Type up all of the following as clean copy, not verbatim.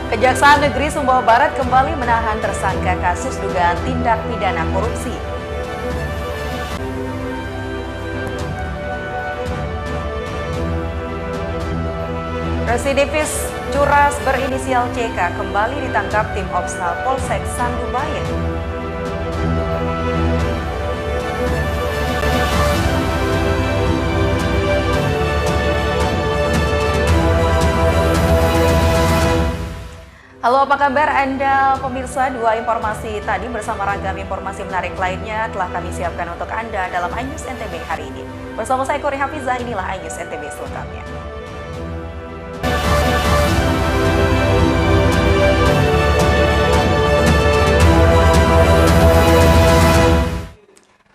Kejaksaan Negeri Sumbawa Barat kembali menahan tersangka kasus dugaan tindak pidana korupsi. Residivis curas berinisial CK kembali ditangkap tim Opsnal Polsek Sandubaya. Halo, apa kabar Anda pemirsa? Dua informasi tadi bersama ragam informasi menarik lainnya telah kami siapkan untuk Anda dalam iNews NTB hari ini. Bersama saya Kori Hafizah, inilah iNews NTB selengkapnya.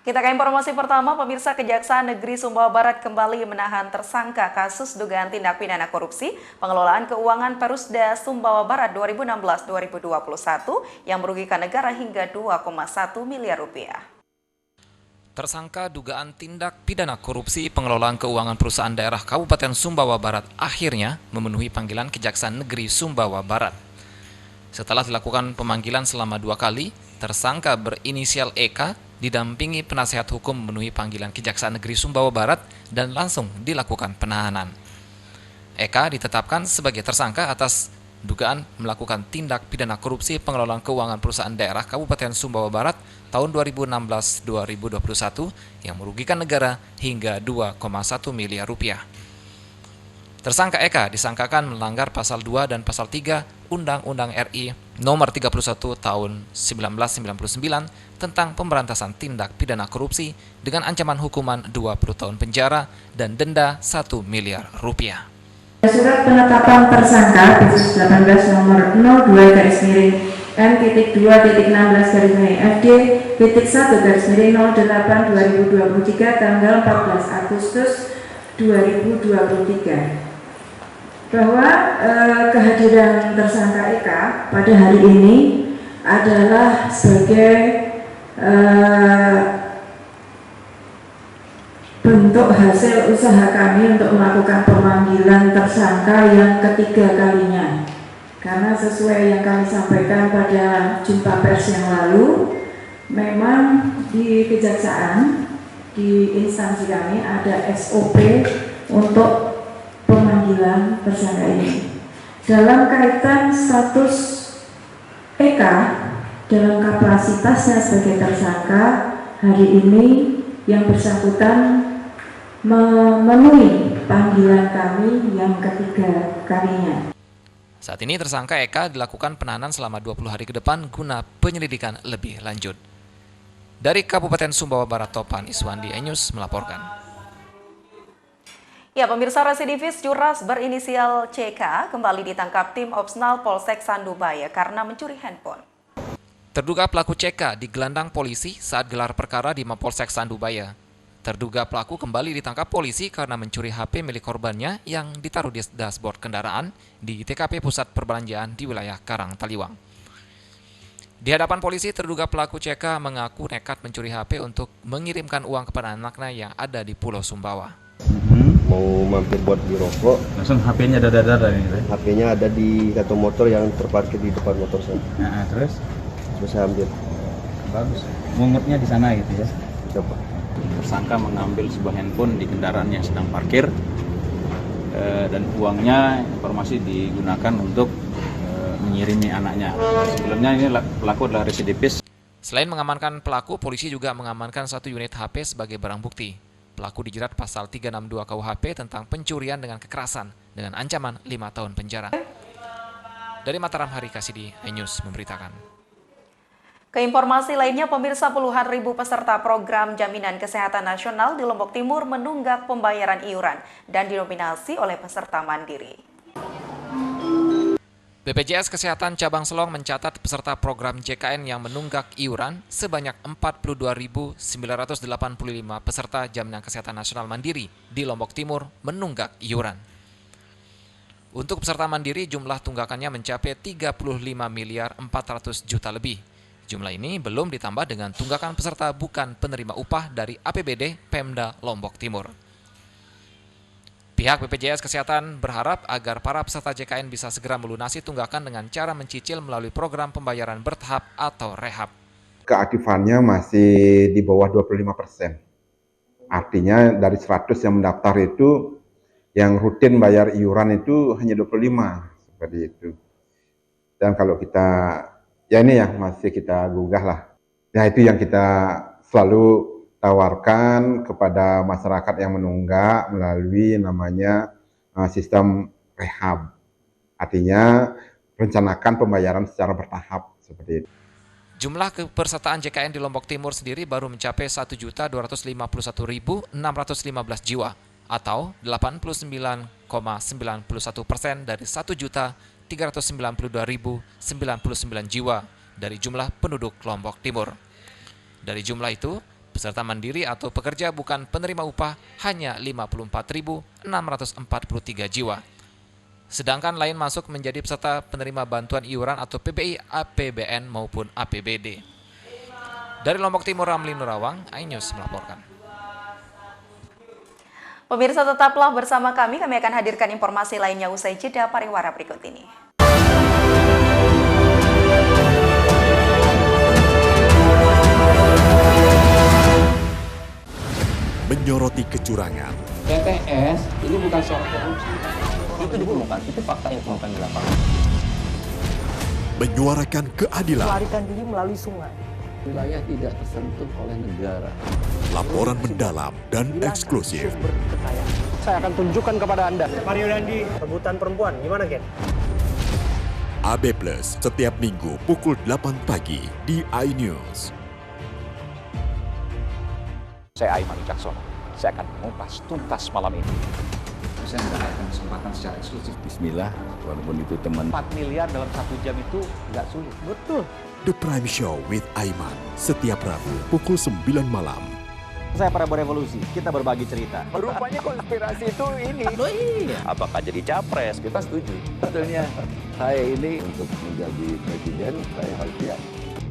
Kita ke informasi pertama, pemirsa. Kejaksaan Negeri Sumbawa Barat kembali menahan tersangka kasus dugaan tindak pidana korupsi pengelolaan keuangan Perusda Sumbawa Barat 2016-2021 yang merugikan negara hingga 2,1 miliar rupiah. Tersangka dugaan tindak pidana korupsi pengelolaan keuangan perusahaan daerah Kabupaten Sumbawa Barat akhirnya memenuhi panggilan Kejaksaan Negeri Sumbawa Barat. Setelah dilakukan pemanggilan selama 2 kali, tersangka berinisial EK didampingi penasihat hukum memenuhi panggilan Kejaksaan Negeri Sumbawa Barat dan langsung dilakukan penahanan. EK ditetapkan sebagai tersangka atas dugaan melakukan tindak pidana korupsi pengelolaan keuangan perusahaan daerah Kabupaten Sumbawa Barat tahun 2016-2021 yang merugikan negara hingga 2,1 miliar rupiah. Tersangka EK disangkakan melanggar pasal 2 dan pasal 3 Undang-Undang RI Nomor 31 Tahun 1999 tentang pemberantasan tindak pidana korupsi dengan ancaman hukuman 20 tahun penjara dan denda 1 miliar rupiah. Surat penetapan tersangka P 18 nomor 02-MT2.19-FD.1-08-2023 tanggal 14 Agustus 2023 bahwa kehadiran tersangka EK pada hari ini adalah sebagai bentuk hasil usaha kami untuk melakukan pemanggilan tersangka yang ketiga kalinya, karena sesuai yang kami sampaikan pada jumpa pers yang lalu, memang di kejaksaan, di instansi kami ada SOP untuk pemanggilan tersangka ini. Dalam kaitan status EK dalam kapasitasnya sebagai tersangka, hari ini yang bersangkutan memenuhi panggilan kami yang ketiga kalinya. Saat ini tersangka EK dilakukan penahanan selama 20 hari ke depan guna penyelidikan lebih lanjut. Dari Kabupaten Sumbawa Barat, Topan Iswandi, iNews melaporkan. Ya, pemirsa, residivis curas berinisial CK kembali ditangkap tim Opsnal Polsek Sandubaya karena mencuri handphone. Terduga pelaku CK digelandang polisi saat gelar perkara di Mapolsek Sandubaya. Terduga pelaku kembali ditangkap polisi karena mencuri HP milik korbannya yang ditaruh di dashboard kendaraan di TKP Pusat Perbelanjaan di wilayah Karang Taliwang. Di hadapan polisi, terduga pelaku CK mengaku nekat mencuri HP untuk mengirimkan uang kepada anaknya yang ada di Pulau Sumbawa. Mau mampir buat beli rokok, langsung HP-nya ada ini. HP-nya ada di kartu motor yang terparkir di depan motor saya. Nah, terus saya ambil. Bagus. Mungutnya di sana gitu ya. Coba. Tersangka mengambil sebuah handphone di kendaraan yang sedang parkir dan uangnya informasi digunakan untuk mengirimi anaknya. Sebelumnya ini pelaku adalah residivis. Selain mengamankan pelaku, polisi juga mengamankan 1 unit HP sebagai barang bukti. Pelaku dijerat pasal 362 KUHP tentang pencurian dengan kekerasan dengan ancaman 5 tahun penjara. Dari Mataram, Hari Kasidi, iNews memberitakan. Ke informasi lainnya, pemirsa, puluhan ribu peserta program Jaminan Kesehatan Nasional di Lombok Timur menunggak pembayaran iuran dan didominasi oleh peserta mandiri. BPJS Kesehatan Cabang Selong mencatat peserta program JKN yang menunggak iuran sebanyak 42.985 peserta Jaminan Kesehatan Nasional Mandiri di Lombok Timur menunggak iuran. Untuk peserta mandiri, jumlah tunggakannya mencapai 35 miliar 400 juta lebih. Jumlah ini belum ditambah dengan tunggakan peserta bukan penerima upah dari APBD Pemda Lombok Timur. Pihak BPJS Kesehatan berharap agar para peserta JKN bisa segera melunasi tunggakan dengan cara mencicil melalui program pembayaran bertahap atau rehab. Keaktifannya masih di bawah 25%. Artinya dari 100 yang mendaftar itu, yang rutin bayar iuran itu hanya 25, seperti itu. Dan kalau kita, ya ini yang masih kita gugah lah. Ya itu yang kita selalu tawarkan kepada masyarakat yang menunggak melalui namanya sistem rehab. Artinya rencanakan pembayaran secara bertahap seperti itu. Jumlah kepesertaan JKN di Lombok Timur sendiri baru mencapai 1.251.615 jiwa atau 89,91% dari 1.392.099 jiwa dari jumlah penduduk Lombok Timur. Dari jumlah itu, peserta mandiri atau pekerja bukan penerima upah hanya 54.643 jiwa. Sedangkan lain masuk menjadi peserta penerima bantuan iuran atau PBI, APBN maupun APBD. Dari Lombok Timur, Ramli Nurawang, iNews melaporkan. Pemirsa tetaplah bersama kami akan hadirkan informasi lainnya usai jeda pariwara berikut ini. Menyoroti kecurangan. TTS ini bukan soal korupsi. Itu ditemukan, itu fakta yang ditemukan di lapangan. Menyuarakan keadilan. Melarikan diri melalui sungai. Wilayah tidak tersentuh oleh negara. Laporan mendalam dan eksklusif. Saya akan tunjukkan kepada Anda. Mario Dandi, rebutan perempuan, gimana Ken? AB Plus setiap minggu pukul 8 pagi di iNews. Saya Aiman Wicaksono. Saya akan mengupas tuntas malam ini. Saya mendapatkan kesempatan secara eksklusif. Bismillah, walaupun itu teman. 4 miliar dalam 1 jam itu nggak sulit. Betul. The Prime Show with Aiman setiap Rabu pukul 9 malam. Saya Prabowo Revolusi, kita berbagi cerita. Rupanya konspirasi itu ini. Oh iya. Apakah jadi capres? Kita setuju. Sebetulnya saya ini untuk menjadi presiden, saya harus siap.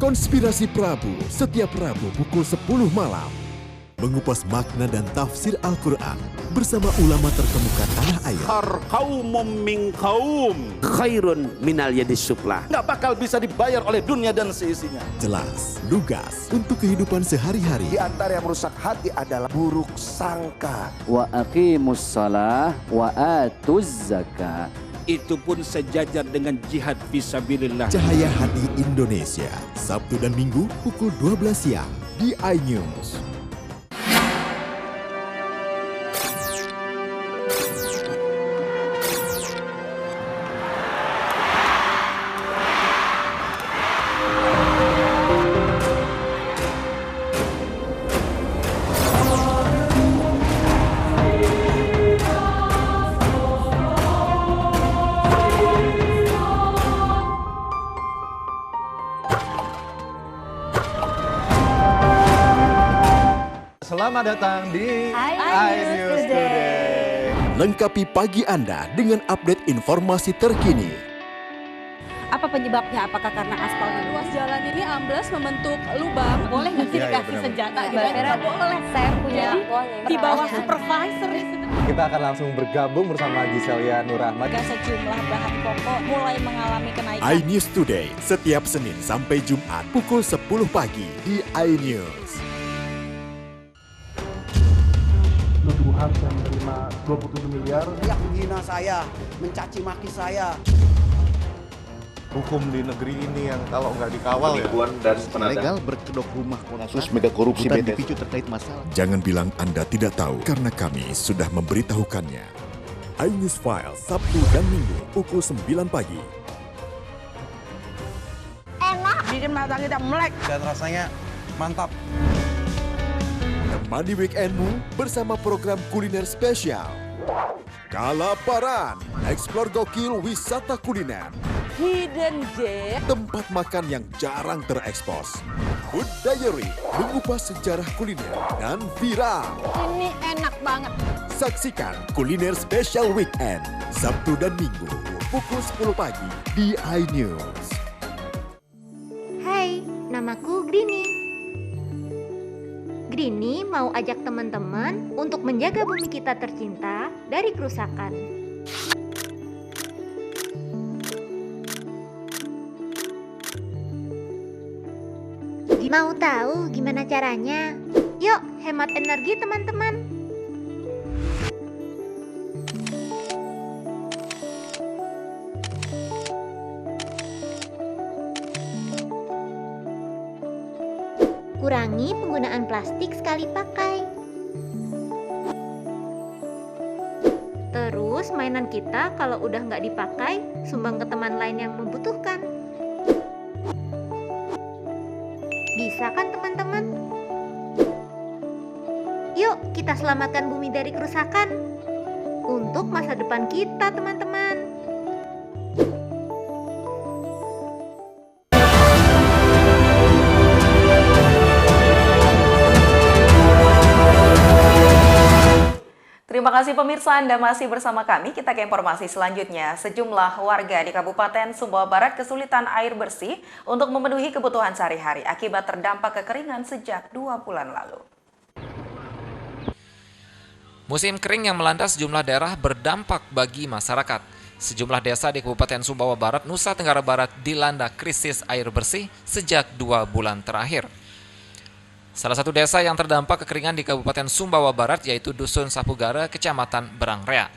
Konspirasi Prabu setiap Rabu pukul 10 malam. Mengupas makna dan tafsir Al-Quran bersama ulama terkemuka tanah air. Kaumum min kaum khairun minal yadis supla. Nggak bakal bisa dibayar oleh dunia dan seisinya. Jelas, lugas untuk kehidupan sehari-hari. Di antara yang merusak hati adalah buruk sangka. Wa aqimus shalah wa atuz zakah. Itu pun sejajar dengan jihad fisabilillah. Cahaya Hati Indonesia, Sabtu dan Minggu pukul 12 siang di iNews. Selamat datang di iNews Today. Lengkapi pagi Anda dengan update informasi terkini. Apa penyebabnya? Apakah karena aspal ruas jalan ini ambles membentuk lubang? Boleh nggak sih dikasih senjata? Nggak boleh. Saya punya di bawah supervisor. Kita akan langsung bergabung bersama Giselia Nurrahman. Sejumlah bahan pokok mulai mengalami kenaikan. iNews Today setiap Senin sampai Jumat pukul 10 pagi di iNews. Tuduhan saya menerima 27 miliar. Yang menghina saya, mencaci maki saya. Hukum di negeri ini yang kalau nggak dikawal penipuan dan legal berkedok rumah kasus mega korupsi dipicu terkait masalah. Jangan bilang Anda tidak tahu karena kami sudah memberitahukannya. iNews File Sabtu dan Minggu pukul 9 pagi. Enak, bikin mata kita melek dan rasanya mantap. Temani weekendmu bersama program kuliner spesial. Kalaparan, eksplor gokil wisata kuliner. Hidden Gem, tempat makan yang jarang terekspos. Food Diary, mengupas sejarah kuliner dan viral. Ini enak banget. Saksikan kuliner spesial weekend, Sabtu dan Minggu, pukul 10 pagi di iNews. Hai, namaku Grini. Grini mau ajak teman-teman untuk menjaga bumi kita tercinta dari kerusakan. Mau tahu gimana caranya? Yuk, hemat energi teman-teman. Kurangi penggunaan plastik sekali pakai. Terus mainan kita kalau udah nggak dipakai, sumbang ke teman lain yang membutuhkan. Bisa kan teman-teman? Yuk kita selamatkan bumi dari kerusakan untuk masa depan kita teman-teman. Terima kasih pemirsa, Anda masih bersama kami. Kita ke informasi selanjutnya. Sejumlah warga di Kabupaten Sumbawa Barat kesulitan air bersih untuk memenuhi kebutuhan sehari-hari akibat terdampak kekeringan sejak 2 bulan lalu. Musim kering yang melanda sejumlah daerah berdampak bagi masyarakat. Sejumlah desa di Kabupaten Sumbawa Barat, Nusa Tenggara Barat dilanda krisis air bersih sejak 2 bulan terakhir. Salah satu desa yang terdampak kekeringan di Kabupaten Sumbawa Barat yaitu Dusun Sapugara, Kecamatan Berangrea.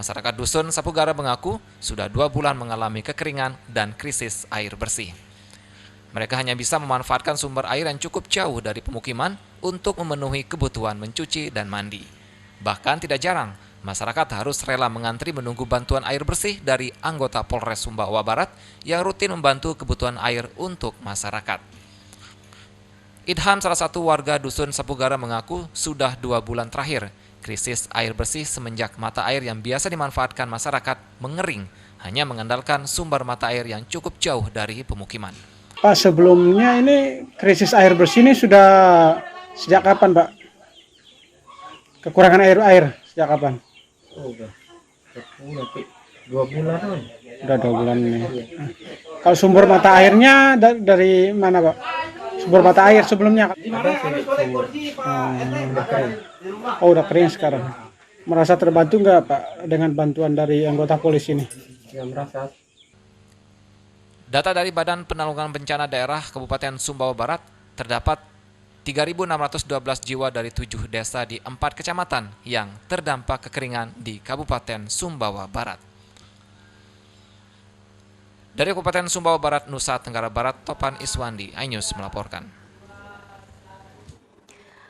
Masyarakat Dusun Sapugara mengaku sudah 2 bulan mengalami kekeringan dan krisis air bersih. Mereka hanya bisa memanfaatkan sumber air yang cukup jauh dari pemukiman untuk memenuhi kebutuhan mencuci dan mandi. Bahkan tidak jarang, masyarakat harus rela mengantri menunggu bantuan air bersih dari anggota Polres Sumbawa Barat yang rutin membantu kebutuhan air untuk masyarakat. Idham, salah satu warga Dusun Sapugara, mengaku sudah 2 bulan terakhir krisis air bersih semenjak mata air yang biasa dimanfaatkan masyarakat mengering, hanya mengandalkan sumber mata air yang cukup jauh dari pemukiman. Pak, sebelumnya ini krisis air bersih ini sudah sejak kapan, Pak? Kekurangan air sejak kapan? Oh, udah 2 bulan. Udah 2 bulan ini. Kalau sumber mata airnya dari mana, Pak? Sumber mata air sebelumnya? Udah kering sekarang. Merasa terbantu nggak, Pak, dengan bantuan dari anggota polisi ini? Ya, merasa. Data dari Badan Penanggulangan Bencana Daerah Kabupaten Sumbawa Barat, terdapat 3.612 jiwa dari 7 desa di 4 kecamatan yang terdampak kekeringan di Kabupaten Sumbawa Barat. Dari Kabupaten Sumbawa Barat, Nusa Tenggara Barat, Topan Iswandi, iNews melaporkan.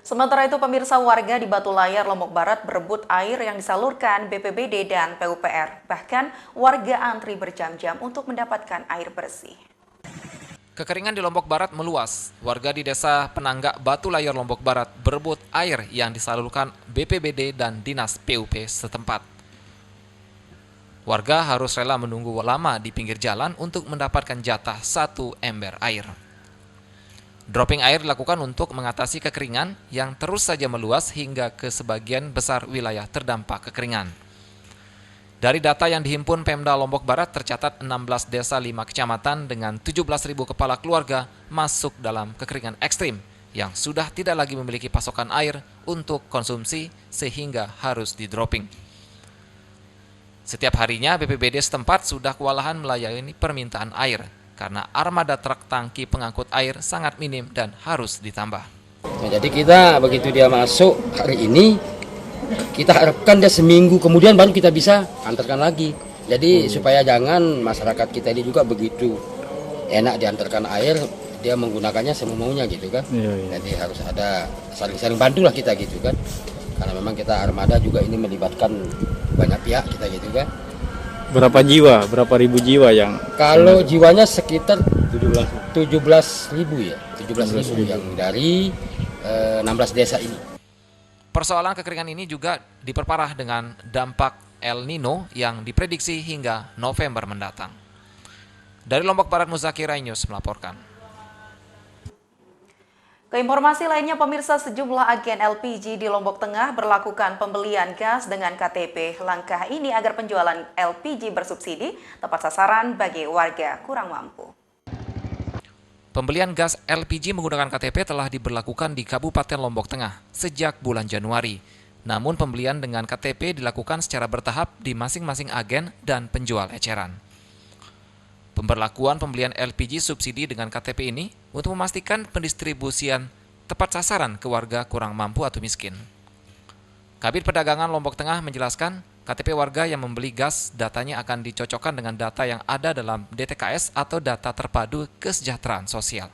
Sementara itu, pemirsa, warga di Batu Layar, Lombok Barat berebut air yang disalurkan BPBD dan PUPR. Bahkan warga antri berjam-jam untuk mendapatkan air bersih. Kekeringan di Lombok Barat meluas. Warga di Desa Penanggak, Batu Layar, Lombok Barat berebut air yang disalurkan BPBD dan Dinas PUP setempat. Warga harus rela menunggu lama di pinggir jalan untuk mendapatkan jatah 1 ember air. Dropping air dilakukan untuk mengatasi kekeringan yang terus saja meluas hingga ke sebagian besar wilayah terdampak kekeringan. Dari data yang dihimpun Pemda Lombok Barat, tercatat 16 desa 5 kecamatan dengan 17.000 kepala keluarga masuk dalam kekeringan ekstrim yang sudah tidak lagi memiliki pasokan air untuk konsumsi sehingga harus di-dropping. Setiap harinya BPBD setempat sudah kewalahan melayani permintaan air karena armada truk tangki pengangkut air sangat minim dan harus ditambah. Nah, jadi kita begitu dia masuk hari ini, kita harapkan dia seminggu kemudian baru kita bisa antarkan lagi. Jadi supaya jangan masyarakat kita ini juga begitu enak diantarkan air, dia menggunakannya semau-maunya gitu kan. Jadi harus ada saling bantu lah kita gitu kan. Karena memang kita armada juga ini melibatkan banyak pihak kita gitu kan. Berapa jiwa? Berapa ribu jiwa yang? Kalau jiwanya sekitar 17.000 ya. 17.000 yang dari 16 desa ini. Persoalan kekeringan ini juga diperparah dengan dampak El Nino yang diprediksi hingga November mendatang. Dari Lombok Barat, Muzakir, iNews melaporkan. Keinformasi lainnya, pemirsa, sejumlah agen LPG di Lombok Tengah berlakukan pembelian gas dengan KTP. Langkah ini agar penjualan LPG bersubsidi tepat sasaran bagi warga kurang mampu. Pembelian gas LPG menggunakan KTP telah diberlakukan di Kabupaten Lombok Tengah sejak bulan Januari. Namun pembelian dengan KTP dilakukan secara bertahap di masing-masing agen dan penjual eceran. Pemberlakuan pembelian LPG subsidi dengan KTP ini untuk memastikan pendistribusian tepat sasaran ke warga kurang mampu atau miskin. Kabid Perdagangan Lombok Tengah menjelaskan, KTP warga yang membeli gas datanya akan dicocokkan dengan data yang ada dalam DTKS atau data terpadu kesejahteraan sosial.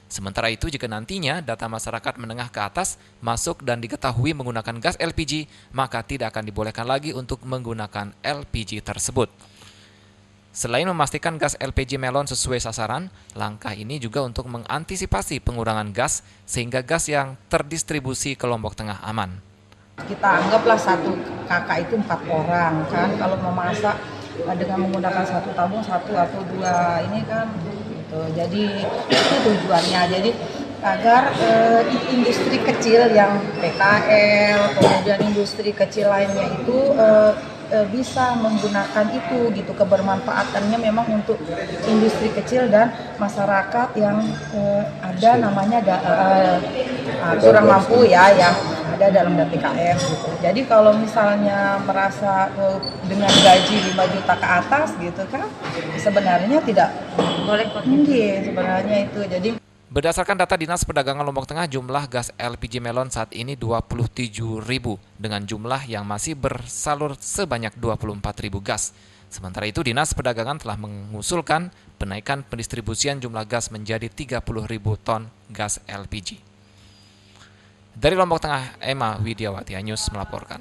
Sementara itu, jika nantinya data masyarakat menengah ke atas masuk dan diketahui menggunakan gas LPG, maka tidak akan dibolehkan lagi untuk menggunakan LPG tersebut. Selain memastikan gas LPG melon sesuai sasaran, langkah ini juga untuk mengantisipasi pengurangan gas sehingga gas yang terdistribusi ke Lombok Tengah aman. Kita anggaplah satu kakak itu 4 orang kan, kalau memasak dengan menggunakan satu tabung 1 atau 2 ini kan gitu. Jadi itu tujuannya, jadi agar industri kecil yang PKL, kemudian industri kecil lainnya itu bisa menggunakan itu gitu, kebermanfaatannya memang untuk industri kecil dan masyarakat yang ada namanya kurang mampu ya, yang ada dalam DPKM gitu. Jadi kalau misalnya merasa dengan gaji 5 juta ke atas gitu kan, sebenarnya tidak boleh tinggi sebenarnya itu. Jadi berdasarkan data Dinas Perdagangan Lombok Tengah, jumlah gas LPG melon saat ini 27.000 dengan jumlah yang masih bersalur sebanyak 24.000 gas. Sementara itu, Dinas Perdagangan telah mengusulkan penaikan pendistribusian jumlah gas menjadi 30.000 ton gas LPG. Dari Lombok Tengah, Emma Widiawati News melaporkan.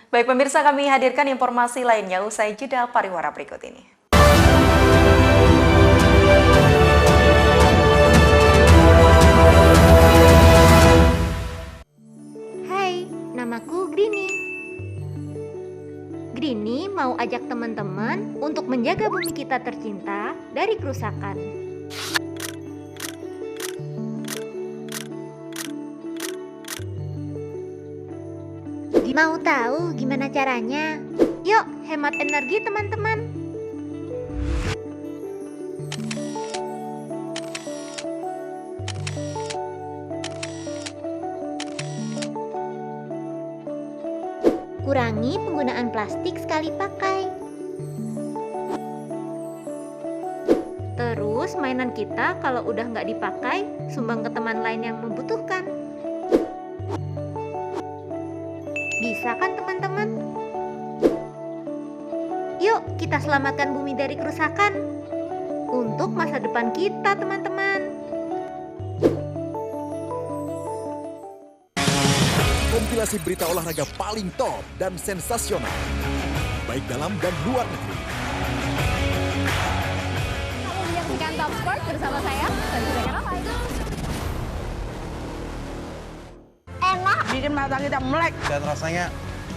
Baik pemirsa, kami hadirkan informasi lainnya usai jeda pariwara berikut ini. Namaku Grini. Grini mau ajak teman-teman untuk menjaga bumi kita tercinta dari kerusakan. Mau tahu gimana caranya? Yuk, hemat energi teman-teman. Kurangi penggunaan plastik sekali pakai. Terus mainan kita kalau udah nggak dipakai, sumbang ke teman lain yang membutuhkan. Bisa kan teman-teman? Yuk kita selamatkan bumi dari kerusakan. Untuk masa depan kita teman-teman. Kompilasi berita olahraga paling top dan sensasional, baik dalam dan luar negeri. Kamu menyaksikan Top Sport bersama saya, Sanjira Karamai. Enak, bikin mata kita melek dan rasanya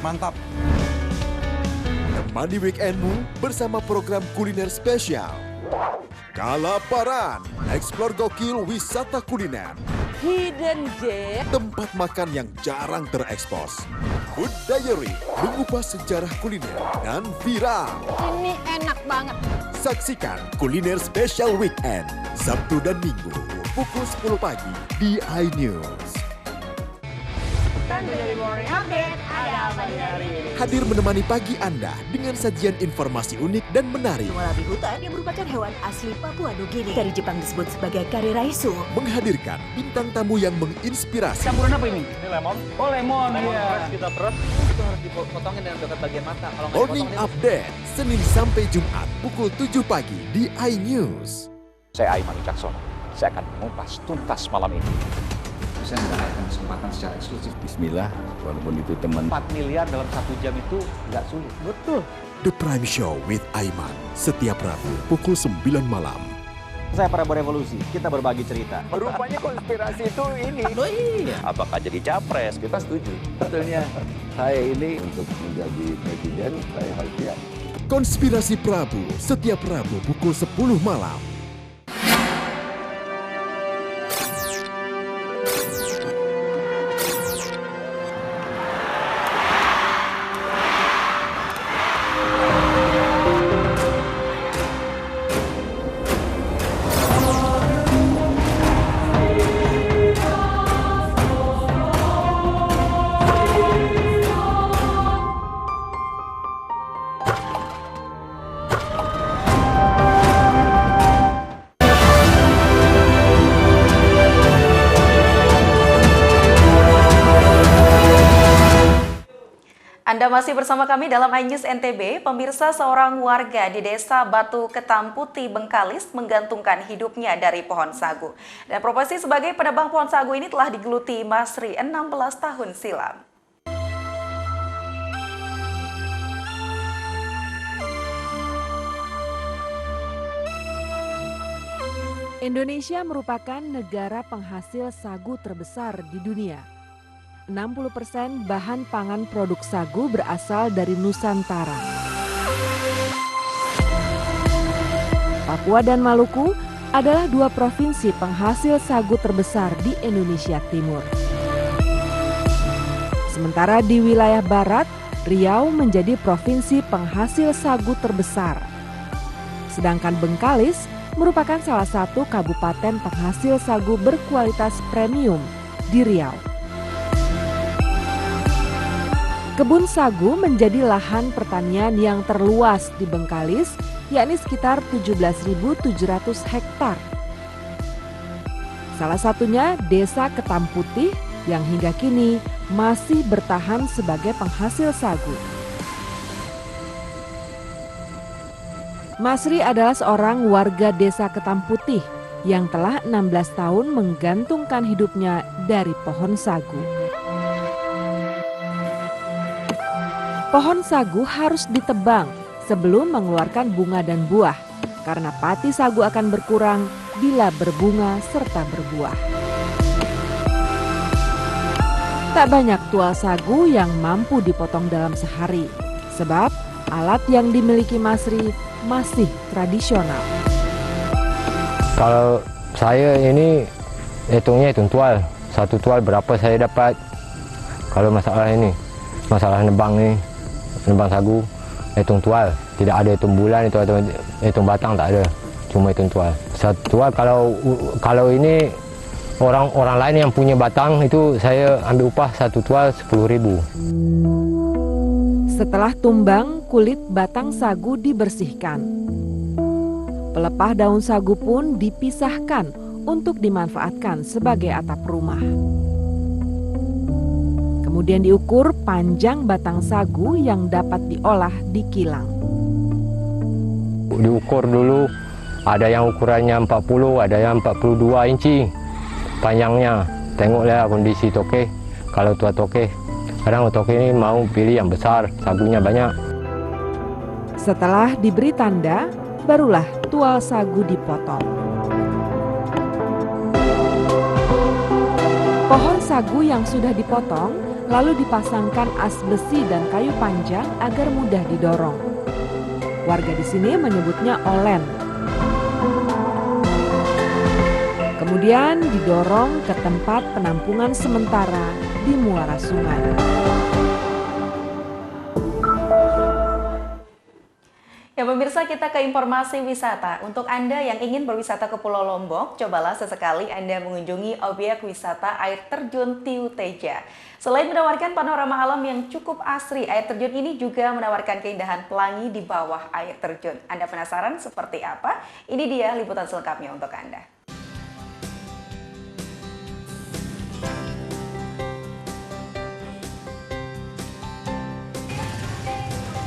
mantap. Temani weekendmu bersama program kuliner spesial. Kalaparan, eksplor gokil wisata kuliner. Hidden Gem, tempat makan yang jarang terekspos. Food Diary, mengupas sejarah kuliner dan viral. Ini enak banget. Saksikan Kuliner Special Weekend, Sabtu dan Minggu, pukul 10 pagi di iNews. Hadir menemani pagi Anda dengan sajian informasi unik dan menarik. Walabi hutan yang merupakan hewan asli Papua Nugini. Dari Jepang disebut sebagai kare raisu. Menghadirkan bintang tamu yang menginspirasi. Campuran apa ini? Ini lemon. Oh lemon, iya. Kita peras, itu harus dipotongin dengan dekat bagian mata. Kalau nggak Morning Update, Senin sampai Jumat, pukul 7 pagi di iNews. Saya Aiman Wicaksono. Saya akan mengupas tuntas malam ini. Saya mendapatkan kesempatan secara eksklusif. Bismillah, walaupun itu teman. 4 miliar dalam 1 jam itu nggak sulit. Betul. The Prime Show with Aiman, setiap Rabu pukul 9 malam. Saya Prabowo Revolusi, kita berbagi cerita. Rupanya konspirasi itu ini. Oh iya. Apakah jadi capres? Kita setuju. Sebetulnya saya ini untuk menjadi presiden, saya harus siap. Konspirasi Prabu, setiap Rabu pukul 10 malam. Anda masih bersama kami dalam iNews NTB. Pemirsa, seorang warga di desa Batu Ketam Putih, Bengkalis menggantungkan hidupnya dari pohon sagu. Dan profesi sebagai penebang pohon sagu ini telah digeluti Masri 16 tahun silam. Indonesia merupakan negara penghasil sagu terbesar di dunia. 60% bahan pangan produk sagu berasal dari Nusantara. Papua dan Maluku adalah dua provinsi penghasil sagu terbesar di Indonesia Timur. Sementara di wilayah barat, Riau menjadi provinsi penghasil sagu terbesar. Sedangkan Bengkalis merupakan salah satu kabupaten penghasil sagu berkualitas premium di Riau. Kebun sagu menjadi lahan pertanian yang terluas di Bengkalis, yakni sekitar 17.700 hektar. Salah satunya Desa Ketam Putih yang hingga kini masih bertahan sebagai penghasil sagu. Masri adalah seorang warga Desa Ketam Putih yang telah 16 tahun menggantungkan hidupnya dari pohon sagu. Pohon sagu harus ditebang sebelum mengeluarkan bunga dan buah, karena pati sagu akan berkurang bila berbunga serta berbuah. Tak banyak tual sagu yang mampu dipotong dalam sehari, sebab alat yang dimiliki Masri masih tradisional. Kalau saya ini hitungnya hitung tual. Satu tual berapa saya dapat. Kalau masalah nebang sagu, hitung tual. Tidak ada hitung bulan, itu atau hitung batang, tak ada. Cuma hitung tual. Satu tual kalau ini orang lain yang punya batang itu saya ambil upah satu tual 10.000. Setelah tumbang, kulit batang sagu dibersihkan. Pelepah daun sagu pun dipisahkan untuk dimanfaatkan sebagai atap rumah. Kemudian diukur panjang batang sagu yang dapat diolah di kilang. Diukur dulu, ada yang ukurannya 40, ada yang 42 inci panjangnya. Tengoklah kondisi toke, kalau tua toke. Kadang toke ini mau pilih yang besar, sagunya banyak. Setelah diberi tanda, barulah tual sagu dipotong. Pohon sagu yang sudah dipotong lalu dipasangkan as besi dan kayu panjang agar mudah didorong. Warga di sini menyebutnya olen. Kemudian didorong ke tempat penampungan sementara di muara sungai. Ya pemirsa, kita ke informasi wisata. Untuk Anda yang ingin berwisata ke Pulau Lombok, cobalah sesekali Anda mengunjungi objek wisata air terjun Tiu Teja. Selain menawarkan panorama alam yang cukup asri, air terjun ini juga menawarkan keindahan pelangi di bawah air terjun. Anda penasaran seperti apa? Ini dia liputan selengkapnya untuk Anda.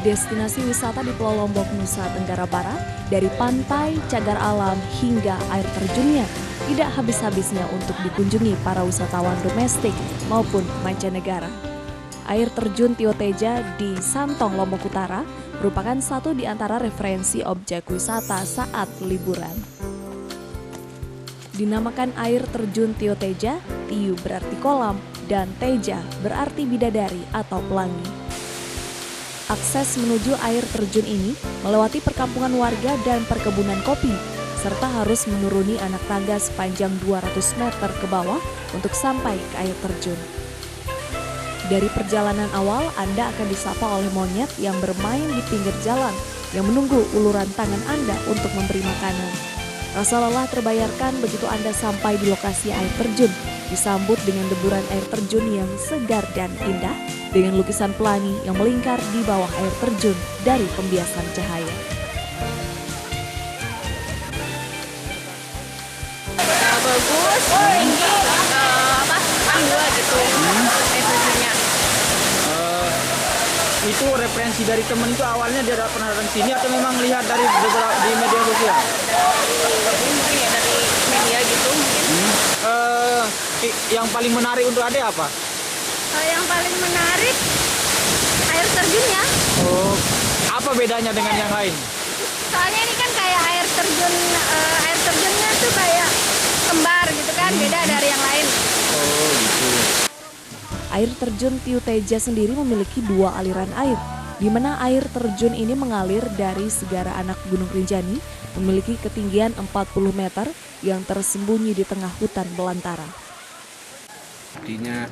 Destinasi wisata di Pulau Lombok, Nusa Tenggara Barat, dari pantai, cagar alam, hingga air terjunnya, tidak habis-habisnya untuk dikunjungi para wisatawan domestik maupun mancanegara. Air terjun Tiu Teja di Santong, Lombok Utara, merupakan satu di antara referensi objek wisata saat liburan. Dinamakan air terjun Tiu Teja, Tiu berarti kolam, dan Teja berarti bidadari atau pelangi. Akses menuju air terjun ini melewati perkampungan warga dan perkebunan kopi, serta harus menuruni anak tangga sepanjang 200 meter ke bawah untuk sampai ke air terjun. Dari perjalanan awal, Anda akan disapa oleh monyet yang bermain di pinggir jalan, yang menunggu uluran tangan Anda untuk memberi makanan. Rasa lelah terbayarkan begitu Anda sampai di lokasi air terjun, disambut dengan deburan air terjun yang segar dan indah, dengan lukisan pelangi yang melingkar di bawah air terjun dari pembiasan cahaya. Bagus, tinggi, panjang gitu air terjunnya. Itu referensi dari temen itu awalnya dia pernah datang sini atau memang lihat dari di media sosial? Mungkin ya dari media gitu mungkin. Yang paling menarik untuk Ade apa? Yang paling menarik air terjunnya. Oh, apa bedanya dengan yang lain? Soalnya ini kan kayak air terjunnya tuh kayak kembar gitu kan, beda dari yang lain. Oh gitu. Air terjun Tiu Teja sendiri memiliki 2 aliran air, di mana air terjun ini mengalir dari Segara Anak Gunung Rinjani, memiliki ketinggian 40 meter yang tersembunyi di tengah hutan belantara. Artinya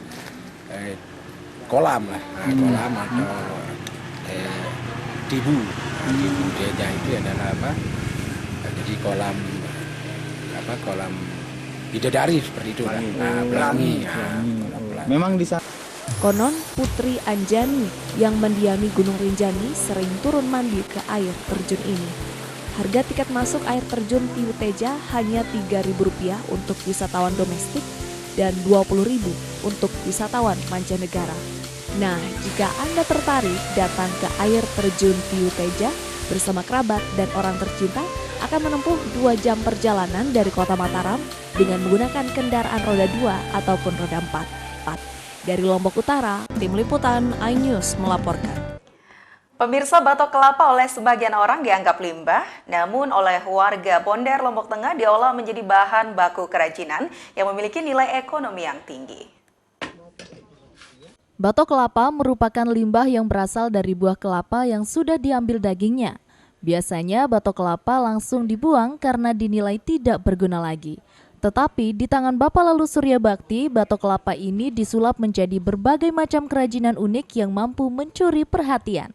kolam lah, kolam atau Tibu Teja itu adalah apa? Jadi kolam bidadari seperti itu lah. Pelangi. Memang di sana. Konon Putri Anjani yang mendiami Gunung Rinjani sering turun mandi ke air terjun ini. Harga tiket masuk air terjun Tiu Teja hanya Rp3.000 untuk wisatawan domestik dan Rp20.000 untuk wisatawan mancanegara. Nah, jika Anda tertarik datang ke air terjun Tiu Teja bersama kerabat dan orang tercinta, akan menempuh 2 jam perjalanan dari kota Mataram dengan menggunakan kendaraan roda 2 ataupun roda 4. Dari Lombok Utara, Tim Liputan iNews melaporkan. Pemirsa, batok kelapa oleh sebagian orang dianggap limbah, namun oleh warga Bonder, Lombok Tengah diolah menjadi bahan baku kerajinan yang memiliki nilai ekonomi yang tinggi. Batok kelapa merupakan limbah yang berasal dari buah kelapa yang sudah diambil dagingnya. Biasanya batok kelapa langsung dibuang karena dinilai tidak berguna lagi. Tetapi di tangan Bapak Lalu Surya Bakti, batok kelapa ini disulap menjadi berbagai macam kerajinan unik yang mampu mencuri perhatian.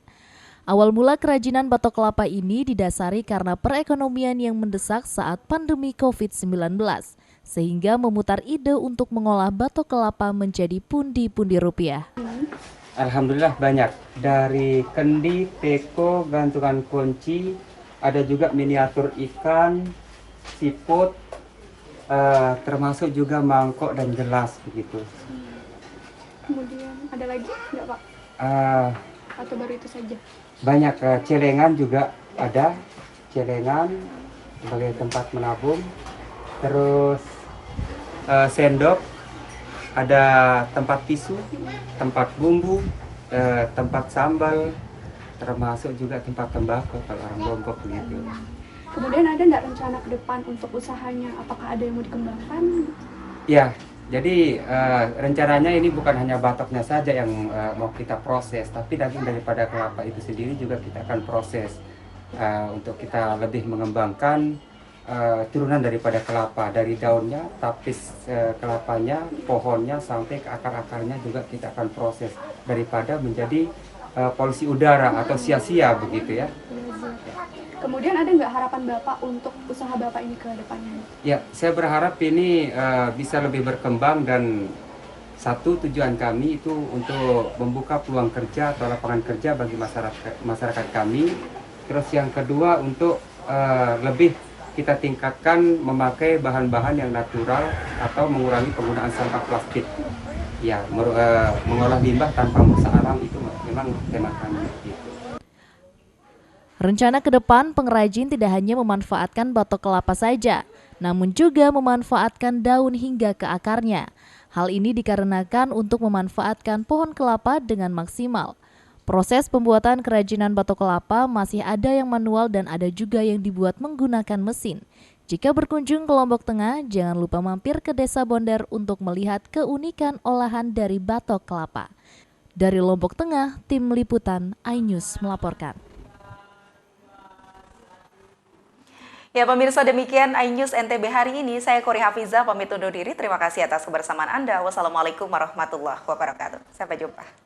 Awal mula kerajinan batok kelapa ini didasari karena perekonomian yang mendesak saat pandemi COVID-19, sehingga memutar ide untuk mengolah batok kelapa menjadi pundi-pundi rupiah. Alhamdulillah banyak, dari kendi, teko, gantungan kunci, ada juga miniatur ikan, siput, termasuk juga mangkok dan gelas begitu. Kemudian ada lagi nggak Pak? Atau baru itu saja? Banyak, celengan juga ada, celengan sebagai tempat menabung, terus sendok, ada tempat tisu, tempat bumbu, tempat sambal, termasuk juga tempat tembakau kalau orang Lombok begitu. Kemudian ada nggak rencana ke depan untuk usahanya? Apakah ada yang mau dikembangkan? Ya, jadi rencananya ini bukan hanya batoknya saja yang mau kita proses, tapi daging daripada kelapa itu sendiri juga kita akan proses untuk kita lebih mengembangkan turunan daripada kelapa, dari daunnya, tapis kelapanya, pohonnya sampai ke akar-akarnya juga kita akan proses daripada menjadi polusi udara atau sia-sia begitu ya. Kemudian ada nggak harapan Bapak untuk usaha Bapak ini ke depannya? Ya, saya berharap ini bisa lebih berkembang, dan satu tujuan kami itu untuk membuka peluang kerja atau lapangan kerja bagi masyarakat kami. Terus yang kedua untuk lebih kita tingkatkan memakai bahan-bahan yang natural atau mengurangi penggunaan sampah plastik. Ya, mengolah limbah tanpa merusak alam itu memang tema kami. Rencana ke depan, pengrajin tidak hanya memanfaatkan batok kelapa saja, namun juga memanfaatkan daun hingga ke akarnya. Hal ini dikarenakan untuk memanfaatkan pohon kelapa dengan maksimal. Proses pembuatan kerajinan batok kelapa masih ada yang manual dan ada juga yang dibuat menggunakan mesin. Jika berkunjung ke Lombok Tengah, jangan lupa mampir ke Desa Bonder untuk melihat keunikan olahan dari batok kelapa. Dari Lombok Tengah, Tim Liputan iNews melaporkan. Ya pemirsa, demikian iNews NTB hari ini. Saya Kori Hafizah pamit undur diri. Terima kasih atas kebersamaan Anda. Wassalamualaikum warahmatullahi wabarakatuh. Sampai jumpa.